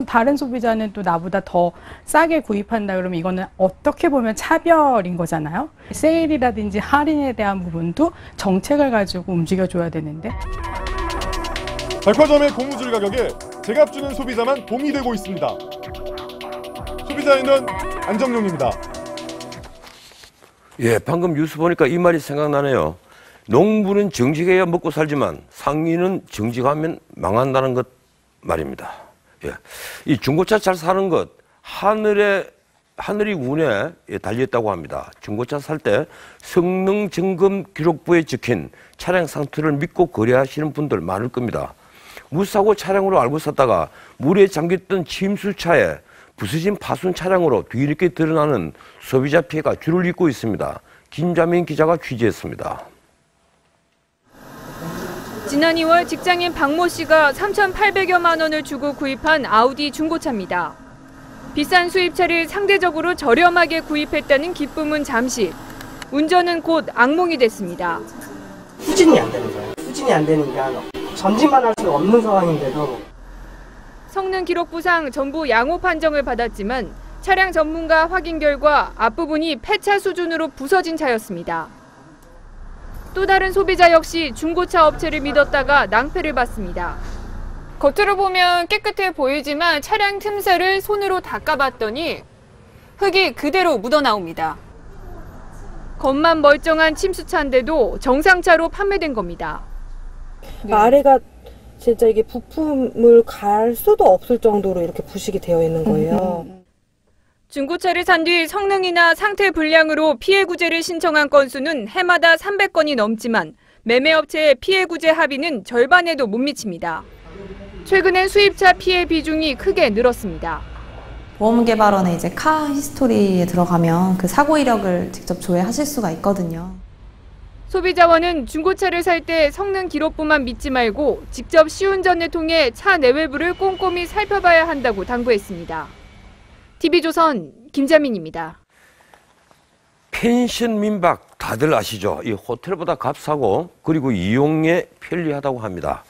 다른 소비자는 또 나보다 더 싸게 구입한다 그러면 이거는 어떻게 보면 차별인 거잖아요. 세일이라든지 할인에 대한 부분도 정책을 가지고 움직여줘야 되는데.
백화점의 고무줄 가격에 제값 주는 소비자만 봄이 되고 있습니다. 소비자인은 안정용입니다.
예, 방금 뉴스 보니까 이 말이 생각나네요. 농부는 정직해야 먹고 살지만 상인은 정직하면 망한다는 것 말입니다. 예, 이 중고차 잘 사는 것 하늘이 운에 달려있다고 합니다. 중고차 살 때 성능 점검 기록부에 적힌 차량 상태를 믿고 거래하시는 분들 많을 겁니다. 무사고 차량으로 알고 샀다가 물에 잠겼던 침수차에 부서진 파손 차량으로 뒤늦게 드러나는 소비자 피해가 줄을 잇고 있습니다. 김자민 기자가 취재했습니다.
지난 2월 직장인 박모 씨가 3,800여만 원을 주고 구입한 아우디 중고차입니다. 비싼 수입차를 상대적으로 저렴하게 구입했다는 기쁨은 잠시, 운전은 곧 악몽이 됐습니다.
후진이 안 되는 거예요. 후진이 안 되니까 전진만 할 수 없는 상황인데도.
성능 기록부상 전부 양호 판정을 받았지만 차량 전문가 확인 결과 앞부분이 폐차 수준으로 부서진 차였습니다. 또 다른 소비자 역시 중고차 업체를 믿었다가 낭패를 봤습니다. 겉으로 보면 깨끗해 보이지만 차량 틈새를 손으로 닦아봤더니 흙이 그대로 묻어나옵니다. 겉만 멀쩡한 침수차인데도 정상차로 판매된 겁니다.
아래가 진짜 이게 부품을 갈 수도 없을 정도로 이렇게 부식이 되어 있는 거예요.
중고차를 산 뒤 성능이나 상태 불량으로 피해 구제를 신청한 건수는 해마다 300건이 넘지만 매매업체의 피해 구제 합의는 절반에도 못 미칩니다. 최근엔 수입차 피해 비중이 크게 늘었습니다.
보험개발원에 이제 카 히스토리에 들어가면 그 사고 이력을 직접 조회하실 수가 있거든요.
소비자원은 중고차를 살 때 성능 기록부만 믿지 말고 직접 시운전을 통해 차 내외부를 꼼꼼히 살펴봐야 한다고 당부했습니다. TV조선 김자민입니다.
펜션 민박 다들 아시죠? 이 호텔보다 값싸고 그리고 이용에 편리하다고 합니다.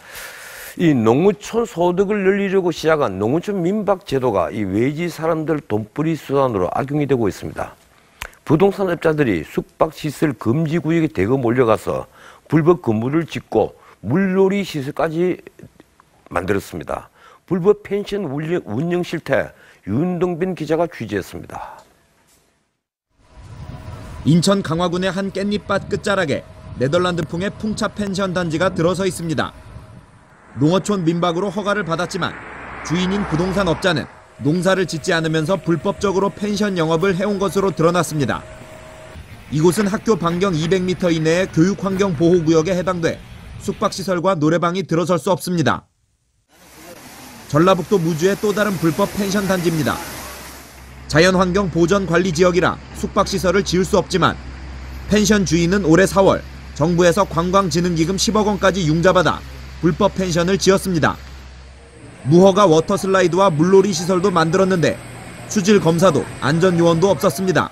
이 농어촌 소득을 늘리려고 시작한 농어촌 민박 제도가 이 외지 사람들 돈벌이 수단으로 악용이 되고 있습니다. 부동산 업자들이 숙박시설 금지 구역에 대거 몰려가서 불법 건물을 짓고 물놀이 시설까지 만들었습니다. 불법 펜션 운영 실태 윤동빈 기자가 취재했습니다.
인천 강화군의 한 깻잎밭 끝자락에 네덜란드풍의 풍차 펜션 단지가 들어서 있습니다. 농어촌 민박으로 허가를 받았지만 주인인 부동산 업자는 농사를 짓지 않으면서 불법적으로 펜션 영업을 해온 것으로 드러났습니다. 이곳은 학교 반경 200m 이내의 교육환경보호구역에 해당돼 숙박시설과 노래방이 들어설 수 없습니다. 전라북도 무주의 또 다른 불법 펜션 단지입니다. 자연환경 보전관리지역이라 숙박시설을 지을 수 없지만 펜션 주인은 올해 4월 정부에서 관광진흥기금 10억 원까지 융자받아 불법 펜션을 지었습니다. 무허가 워터슬라이드와 물놀이 시설도 만들었는데 수질 검사도 안전요원도 없었습니다.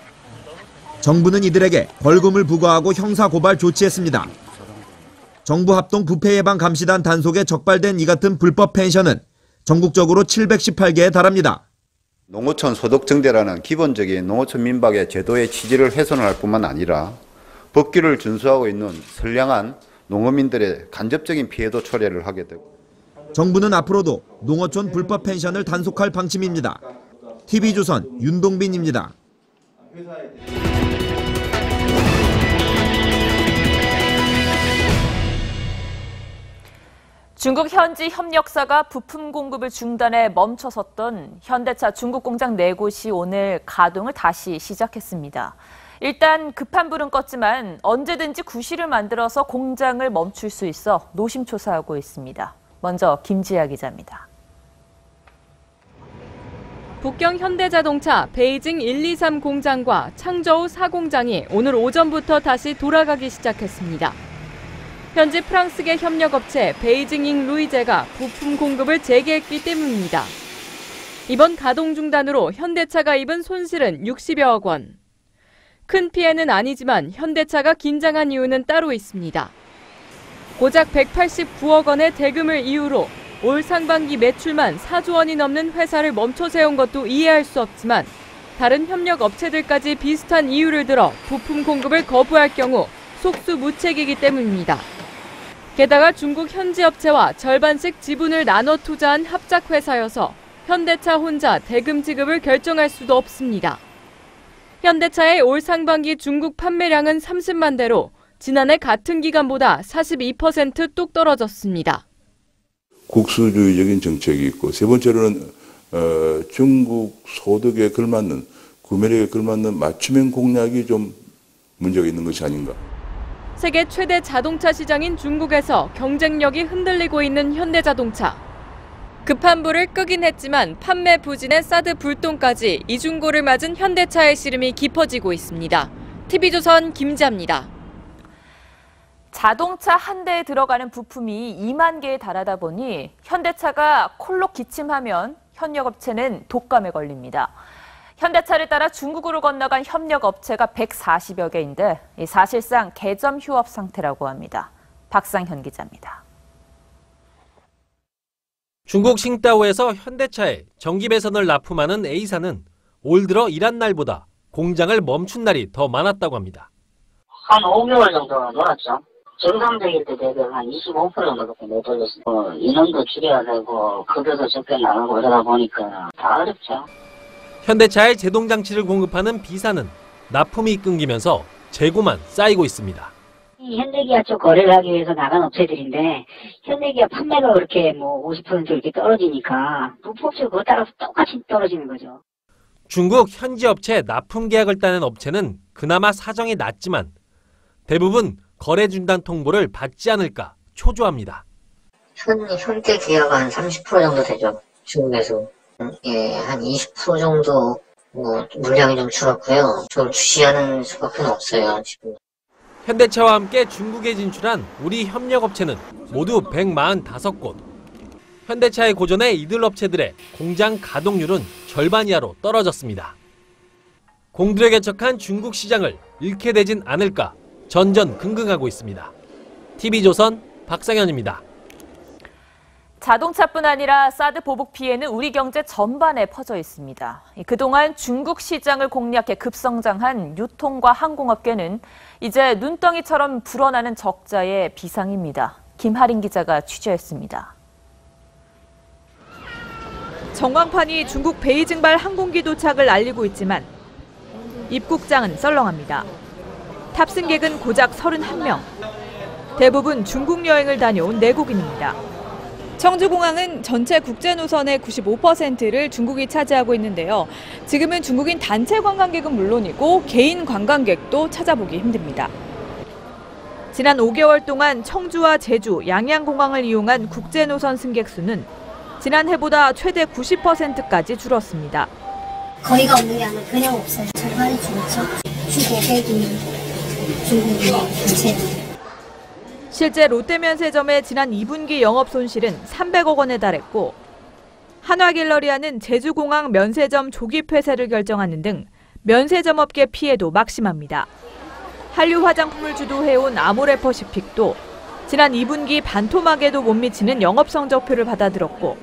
정부는 이들에게 벌금을 부과하고 형사고발 조치했습니다. 정부 합동 부패예방감시단 단속에 적발된 이 같은 불법 펜션은 전국적으로 718개에 달합니다.
농어촌 소득증대라는 기본적인 농어촌 민박의 제도의 취지를 훼손할 뿐만 아니라 법규를 준수하고 있는 선량한 농어민들의 간접적인 피해도 초래를 하게 되고
정부는 앞으로도 농어촌 불법 펜션을 단속할 방침입니다. TV조선 윤동빈입니다.
중국 현지 협력사가 부품 공급을 중단해 멈춰섰던 현대차 중국 공장 4곳이 오늘 가동을 다시 시작했습니다. 일단 급한 불은 껐지만 언제든지 구실을 만들어서 공장을 멈출 수 있어 노심초사하고 있습니다. 먼저 김지아 기자입니다. 북경 현대자동차 베이징 123 공장과 창저우 4공장이 오늘 오전부터 다시 돌아가기 시작했습니다. 현지 프랑스계 협력업체 베이징잉 루이제가 부품 공급을 재개했기 때문입니다. 이번 가동 중단으로 현대차가 입은 손실은 60여억 원. 큰 피해는 아니지만 현대차가 긴장한 이유는 따로 있습니다. 고작 189억 원의 대금을 이유로 올 상반기 매출만 4조 원이 넘는 회사를 멈춰 세운 것도 이해할 수 없지만 다른 협력업체들까지 비슷한 이유를 들어 부품 공급을 거부할 경우 속수무책이기 때문입니다. 게다가 중국 현지 업체와 절반씩 지분을 나눠 투자한 합작회사여서 현대차 혼자 대금 지급을 결정할 수도 없습니다. 현대차의 올 상반기 중국 판매량은 30만 대로 지난해 같은 기간보다 42% 뚝 떨어졌습니다.
국수주의적인 정책이 있고 세 번째로는 중국 소득에 걸맞는 구매력에 걸맞는 맞춤형 공략이 좀 문제가 있는 것이 아닌가.
세계 최대 자동차 시장인 중국에서 경쟁력이 흔들리고 있는 현대자동차. 급한 불을 끄긴 했지만 판매 부진에 사드 불똥까지 이중고를 맞은 현대차의 시름이 깊어지고 있습니다. TV조선 김지아입니다. 자동차 한 대에 들어가는 부품이 2만 개에 달하다 보니 현대차가 콜록 기침하면 협력업체는 독감에 걸립니다. 현대차를 따라 중국으로 건너간 협력업체가 140여 개인데 사실상 개점 휴업 상태라고 합니다. 박상현 기자입니다.
중국 싱따오에서 현대차에 전기 배선을 납품하는 A사는 올 들어 일한 날보다 공장을 멈춘 날이 더 많았다고 합니다.
한 5개월 정도 놀았죠. 정상적일 때 대비 한 25% 정도밖에 못 올렸어요. 인원도 줄여야 되고 급여도 적게 나가고 이러다 보니까 다 어렵죠.
현대차에 제동장치를 공급하는 B사는 납품이 끊기면서 재고만 쌓이고 있습니다.
현대기아 쪽 거래를 하기 위해서 나간 업체들인데 현대기아 판매가 그렇게 50% 이렇게 떨어지니까 부품업체 그거 따라서 똑같이 떨어지는 거죠.
중국 현지 업체 납품 계약을 따낸 업체는 그나마 사정이 낫지만 대부분 거래 중단 통보를 받지 않을까 초조합니다.
현대 기아가 한 30% 정도 되죠. 중국에서. 예, 한 20% 정도 물량이 좀 줄었고요. 좀 주시하는 수밖에 없어요, 지금.
현대차와 함께 중국에 진출한 우리 협력업체는 모두 145곳. 현대차의 고전에 이들 업체들의 공장 가동률은 절반 이하로 떨어졌습니다. 공들여 개척한 중국 시장을 잃게 되진 않을까 전전긍긍하고 있습니다. TV조선 박상현입니다.
자동차뿐 아니라 사드 보복 피해는 우리 경제 전반에 퍼져 있습니다. 그동안 중국 시장을 공략해 급성장한 유통과 항공업계는 이제 눈덩이처럼 불어나는 적자의 비상입니다. 김하린 기자가 취재했습니다. 전광판이 중국 베이징발 항공기 도착을 알리고 있지만 입국장은 썰렁합니다. 탑승객은 고작 31명. 대부분 중국 여행을 다녀온 내국인입니다.
청주공항은 전체 국제 노선의 95%를 중국이 차지하고 있는데요. 지금은 중국인 단체 관광객은 물론이고 개인 관광객도 찾아보기 힘듭니다.
지난 5개월 동안 청주와 제주, 양양공항을 이용한 국제 노선 승객 수는 지난해보다 최대 90%까지 줄었습니다.
거의가 없는 게 아니라 그냥 없어요. 절반이 줄었죠. 주고객이 중국인 전체.
실제 롯데면세점의 지난 2분기 영업 손실은 300억 원에 달했고 한화갤러리아는 제주공항 면세점 조기 폐쇄를 결정하는 등 면세점 업계 피해도 막심합니다. 한류 화장품을 주도해온 아모레퍼시픽도 지난 2분기 반토막에도 못 미치는 영업 성적표를 받아들었고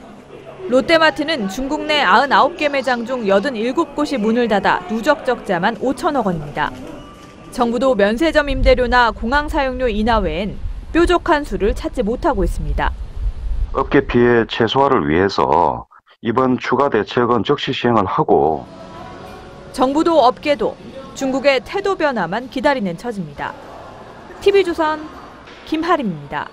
롯데마트는 중국 내 99개 매장 중 87곳이 문을 닫아 누적 적자만 5천억 원입니다. 정부도 면세점 임대료나 공항 사용료 인하 외엔 뾰족한 수를 찾지 못하고 있습니다.
업계 피해 최소화를 위해서 이번 추가 대책은 즉시 시행을 하고
정부도 업계도 중국의 태도 변화만 기다리는 처지입니다. TV조선 김하림입니다.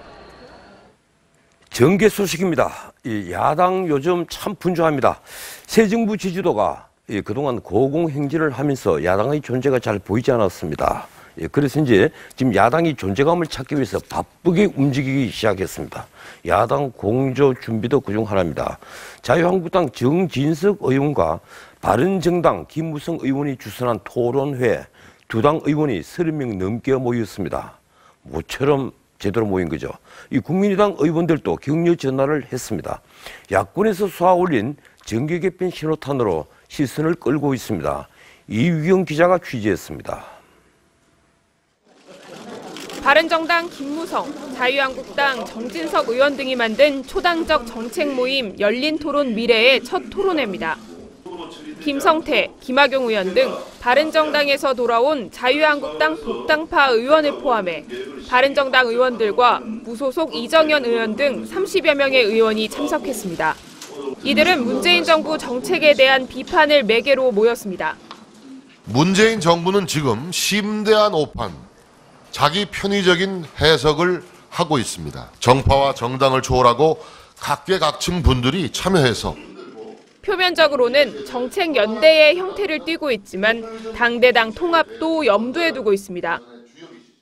정계 소식입니다. 야당 요즘 참 분주합니다. 새 정부 지지도가 그동안 고공행진을 하면서 야당의 존재가 잘 보이지 않았습니다. 그래서 이제 지금 야당이 존재감을 찾기 위해서 바쁘게 움직이기 시작했습니다. 야당 공조 준비도 그중 하나입니다. 자유한국당 정진석 의원과 바른정당 김무성 의원이 주선한 토론회 두 당 의원이 30명 넘게 모였습니다. 모처럼 제대로 모인 거죠. 이 국민의당 의원들도 격려 전화를 했습니다. 야권에서 쏘아올린 정계 개편 신호탄으로 시선을 끌고 있습니다. 이유경 기자가 취재했습니다.
바른정당 김무성, 자유한국당 정진석 의원 등이 만든 초당적 정책 모임 열린토론 미래의 첫 토론회입니다. 김성태, 김학용 의원 등 바른정당에서 돌아온 자유한국당 복당파 의원을 포함해 바른정당 의원들과 무소속 이정현 의원 등 30여 명의 의원이 참석했습니다. 이들은 문재인 정부 정책에 대한 비판을 매개로 모였습니다.
문재인 정부는 지금 심대한 오판, 자기 편의적인 해석을 하고 있습니다. 정파와 정당을 초월하고 각계각층 분들이 참여해서
표면적으로는 정책 연대의 형태를 띠고 있지만 당대당 통합도 염두에 두고 있습니다.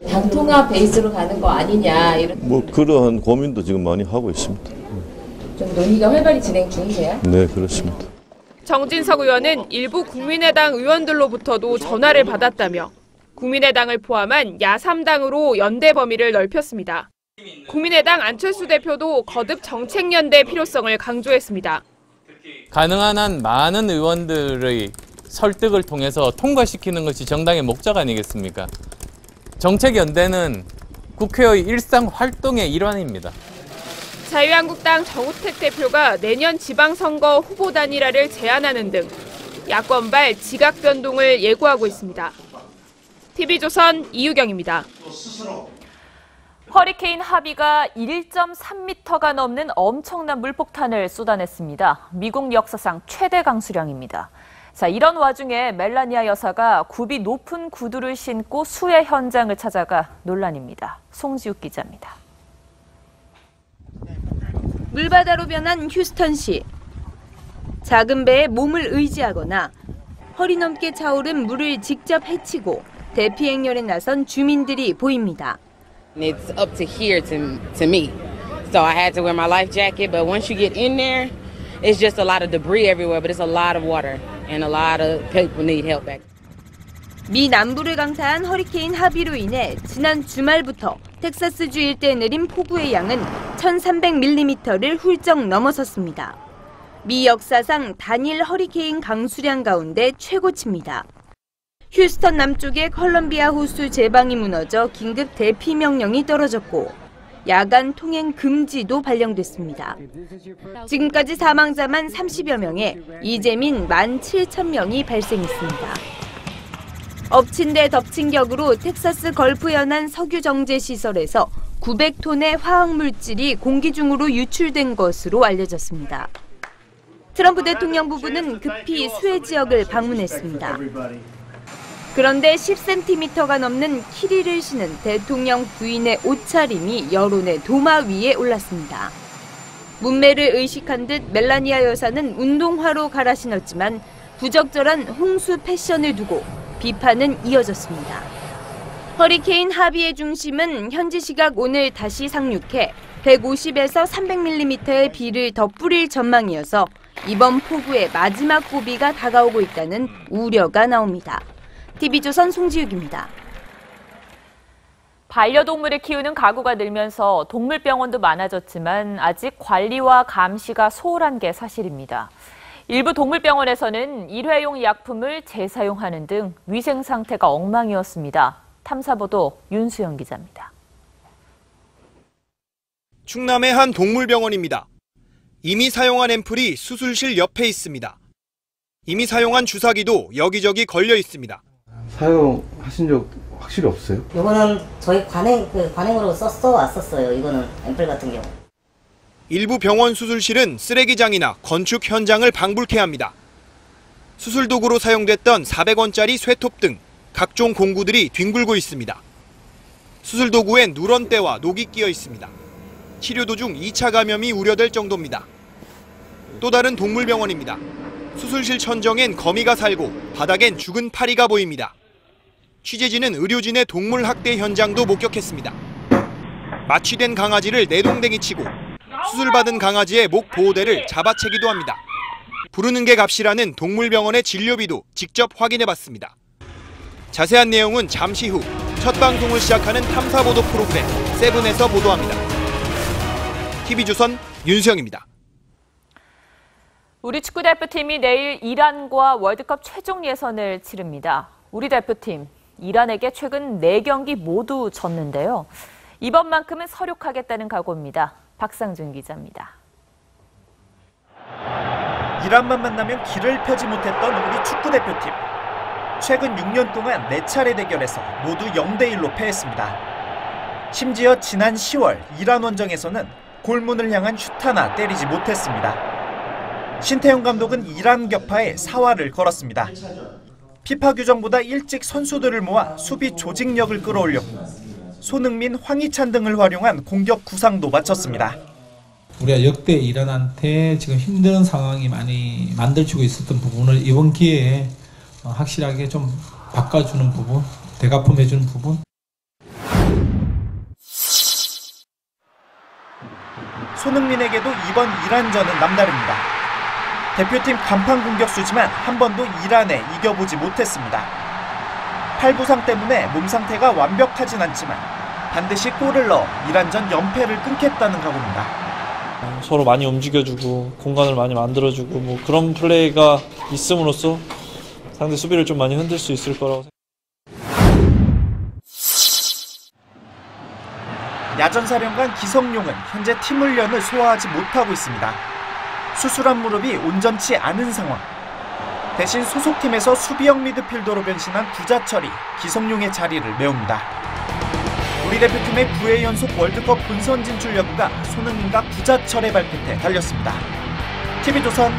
당 통합 베이스로 가는 거 아니냐 이런.
그러한 고민도 지금 많이 하고 있습니다.
좀 논의가 활발히 진행 중이세요?
네, 그렇습니다.
정진석 의원은 일부 국민의당 의원들로부터도 전화를 받았다며 국민의당을 포함한 야3당으로 연대 범위를 넓혔습니다. 국민의당 안철수 대표도 거듭 정책연대 필요성을 강조했습니다.
가능한 한 많은 의원들의 설득을 통해서 통과시키는 것이 정당의 목적 아니겠습니까? 정책연대는 국회의 일상 활동의 일환입니다.
자유한국당 정우택 대표가 내년 지방선거 후보 단일화를 제안하는 등 야권발 지각 변동을 예고하고 있습니다. TV조선 이유경입니다.
허리케인 하비가 1.3m가 넘는 엄청난 물폭탄을 쏟아냈습니다. 미국 역사상 최대 강수량입니다. 자, 이런 와중에 멜라니아 여사가 굽이 높은 구두를 신고 수해 현장을 찾아가 논란입니다. 송지욱 기자입니다.
물바다로 변한 휴스턴시. 작은 배에 몸을 의지하거나 허리 넘게 차오른 물을 직접 헤치고 대피 행렬에 나선 주민들이 보입니다.
It's up to here to me. So I had to wear my life jacket, but once you get in there, it's just a lot of debris everywhere, but it's a lot of water and a lot of people need help back.
미 남부를 강타한 허리케인 하비로 인해 지난 주말부터 텍사스주 일대에 내린 폭우의 양은 1,300mm를 훌쩍 넘어섰습니다. 미 역사상 단일 허리케인 강수량 가운데 최고치입니다. 휴스턴 남쪽의 컬럼비아 호수 제방이 무너져 긴급 대피 명령이 떨어졌고 야간 통행 금지도 발령됐습니다. 지금까지 사망자만 30여 명에 이재민 17,000명이 발생했습니다. 엎친 데 덮친 격으로 텍사스 걸프 연안 석유 정제 시설에서 900톤의 화학물질이 공기 중으로 유출된 것으로 알려졌습니다. 트럼프 대통령 부부는 급히 수해 지역을 방문했습니다. 그런데 10cm가 넘는 키리를 신은 대통령 부인의 옷차림이 여론의 도마 위에 올랐습니다. 문매를 의식한 듯 멜라니아 여사는 운동화로 갈아 신었지만 부적절한 홍수 패션을 두고 비판은 이어졌습니다. 허리케인 하비의 중심은 현지 시각 오늘 다시 상륙해 150에서 300mm의 비를 덧뿌릴 전망이어서 이번 폭우의 마지막 고비가 다가오고 있다는 우려가 나옵니다. TV조선 송지욱입니다.
반려동물을 키우는 가구가 늘면서 동물병원도 많아졌지만 아직 관리와 감시가 소홀한 게 사실입니다. 일부 동물병원에서는 일회용 약품을 재사용하는 등 위생 상태가 엉망이었습니다. 탐사보도 윤수영 기자입니다.
충남의 한 동물병원입니다. 이미 사용한 앰플이 수술실 옆에 있습니다. 이미 사용한 주사기도 여기저기 걸려 있습니다.
사용하신 적 확실히 없어요?
이거는 저희 관행으로 써왔었어요. 이거는 앰플 같은 경우.
일부 병원 수술실은 쓰레기장이나 건축 현장을 방불케 합니다. 수술 도구로 사용됐던 400원짜리 쇠톱 등 각종 공구들이 뒹굴고 있습니다. 수술 도구엔 누런때와 녹이 끼어 있습니다. 치료 도중 2차 감염이 우려될 정도입니다. 또 다른 동물병원입니다. 수술실 천정엔 거미가 살고 바닥엔 죽은 파리가 보입니다. 취재진은 의료진의 동물 학대 현장도 목격했습니다. 마취된 강아지를 내동댕이 치고 수술받은 강아지의 목 보호대를 잡아채기도 합니다. 부르는 게 값이라는 동물병원의 진료비도 직접 확인해봤습니다. 자세한 내용은 잠시 후 첫 방송을 시작하는 탐사보도 프로그램 세븐에서 보도합니다. TV조선 윤수영입니다.
우리 축구대표팀이 내일 이란과 월드컵 최종 예선을 치릅니다. 우리 대표팀, 이란에게 최근 4경기 모두 졌는데요. 이번만큼은 서륙하겠다는 각오입니다. 박상준 기자입니다.
이란만 만나면 길을 펴지 못했던 우리 축구대표팀. 최근 6년 동안 4차례 대결에서 모두 0대1로 패했습니다. 심지어 지난 10월 이란 원정에서는 골문을 향한 슛 하나 때리지 못했습니다. 신태용 감독은 이란 격파에 사활을 걸었습니다. 피파 규정보다 일찍 선수들을 모아 수비 조직력을 끌어올렸고 손흥민, 황희찬 등을 활용한 공격 구상도 마쳤습니다.
우리가 역대 이란한테 지금 힘든 상황이 많이 만들어지고 있었던 부분을 이번 기회에 확실하게 좀 바꿔주는 부분, 대가품해주는 부분.
손흥민에게도 이번 이란전은 남다릅니다. 대표팀 간판 공격수지만 한 번도 이란에 이겨보지 못했습니다. 팔 부상 때문에 몸 상태가 완벽하진 않지만 반드시 골을 넣어 이란전 연패를 끊겠다는 각오입니다.
서로 많이 움직여주고 공간을 많이 만들어주고 뭐 그런 플레이가 있음으로써 상대 수비를 좀 많이 흔들 수 있을 거라고 생각합니다.
야전사령관 기성용은 현재 팀 훈련을 소화하지 못하고 있습니다. 수술한 무릎이 온전치 않은 상황. 대신 소속팀에서 수비형 미드필더로 변신한 구자철이 기성용의 자리를 메웁니다. 우리 대표팀의 9회 연속 월드컵 본선 진출 여부가 손흥민과 구자철의 발끝에 달렸습니다. TV조선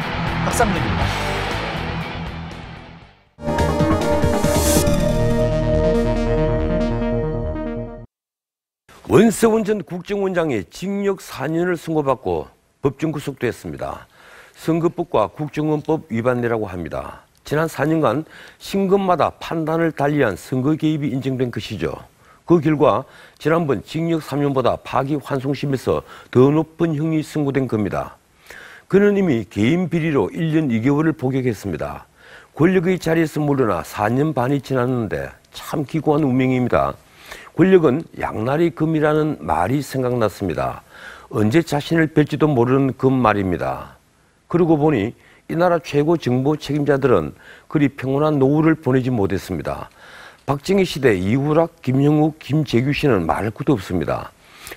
박상민입니다.
원세훈 전 국정원장이 징역 4년을 선고받고 법정 구속됐습니다. 선거법과 국정원법 위반이라고 합니다. 지난 4년간 신검마다 판단을 달리한 선거 개입이 인정된 것이죠. 그 결과 지난번 징역 3년보다 파기환송심에서 더 높은 형이 선고된 겁니다. 그는 이미 개인 비리로 1년 2개월을 복역했습니다. 권력의 자리에서 물러나 4년 반이 지났는데 참 기구한 운명입니다. 권력은 양날의 검이라는 말이 생각났습니다. 언제 자신을 뵐지도 모르는 그 말입니다. 그러고 보니 이 나라 최고 정보 책임자들은 그리 평온한 노후를 보내지 못했습니다. 박정희 시대 이후락, 김영욱, 김재규 씨는 말할 것도 없습니다.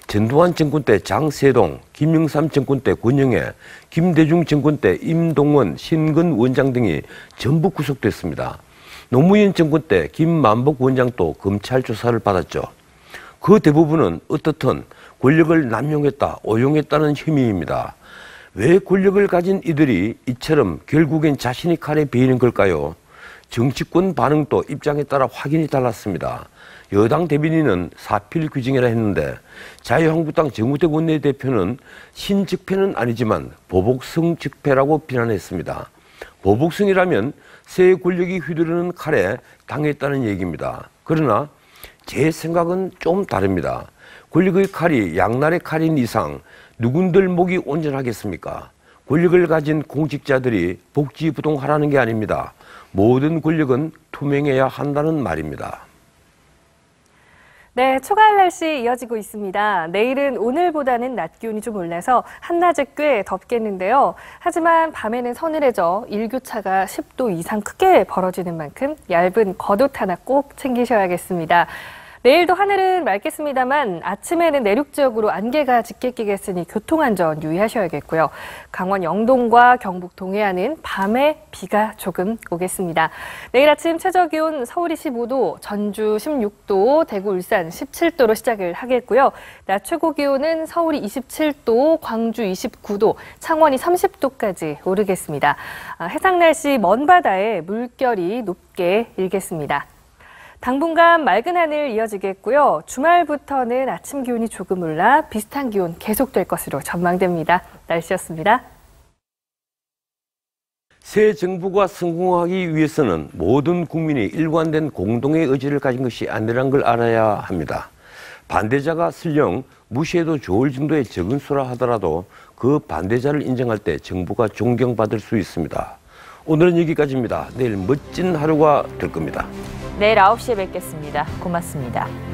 전두환 정권 때 장세동, 김영삼 정권 때 권영애, 김대중 정권 때 임동원, 신근 원장 등이 전부 구속됐습니다. 노무현 정권 때 김만복 원장도 검찰 조사를 받았죠. 그 대부분은 어떻든 권력을 남용했다, 오용했다는 혐의입니다. 왜 권력을 가진 이들이 이처럼 결국엔 자신이 칼에 베이는 걸까요? 정치권 반응도 입장에 따라 확연히 달랐습니다. 여당 대변인은 사필 규정이라 했는데 자유한국당 정우택 원내대표는 신적폐는 아니지만 보복성 적폐라고 비난했습니다. 보복성이라면 새 권력이 휘두르는 칼에 당했다는 얘기입니다. 그러나 제 생각은 좀 다릅니다. 권력의 칼이 양날의 칼인 이상 누군들 목이 온전하겠습니까? 권력을 가진 공직자들이 복지부동하라는 게 아닙니다. 모든 권력은 투명해야 한다는 말입니다.
네, 초가을 날씨 이어지고 있습니다. 내일은 오늘보다는 낮 기온이 좀 올라서 한낮에 꽤 덥겠는데요. 하지만 밤에는 서늘해져 일교차가 10도 이상 크게 벌어지는 만큼 얇은 겉옷 하나 꼭 챙기셔야겠습니다. 내일도 하늘은 맑겠습니다만 아침에는 내륙 지역으로 안개가 짙게 끼겠으니 교통안전 유의하셔야겠고요. 강원 영동과 경북 동해안은 밤에 비가 조금 오겠습니다. 내일 아침 최저기온 서울이 15도, 전주 16도, 대구, 울산 17도로 시작을 하겠고요. 낮 최고 기온은 서울이 27도, 광주 29도, 창원이 30도까지 오르겠습니다. 해상 날씨 먼 바다에 물결이 높게 일겠습니다. 당분간 맑은 하늘 이어지겠고요. 주말부터는 아침 기온이 조금 올라 비슷한 기온 계속될 것으로 전망됩니다. 날씨였습니다.
새 정부가 성공하기 위해서는 모든 국민이 일관된 공동의 의지를 가진 것이 아니란 걸 알아야 합니다. 반대자가 설령 무시해도 좋을 정도의 적은 수라 하더라도 그 반대자를 인정할 때 정부가 존경받을 수 있습니다. 오늘은 여기까지입니다. 내일 멋진 하루가 될 겁니다.
내일 9시에 뵙겠습니다. 고맙습니다.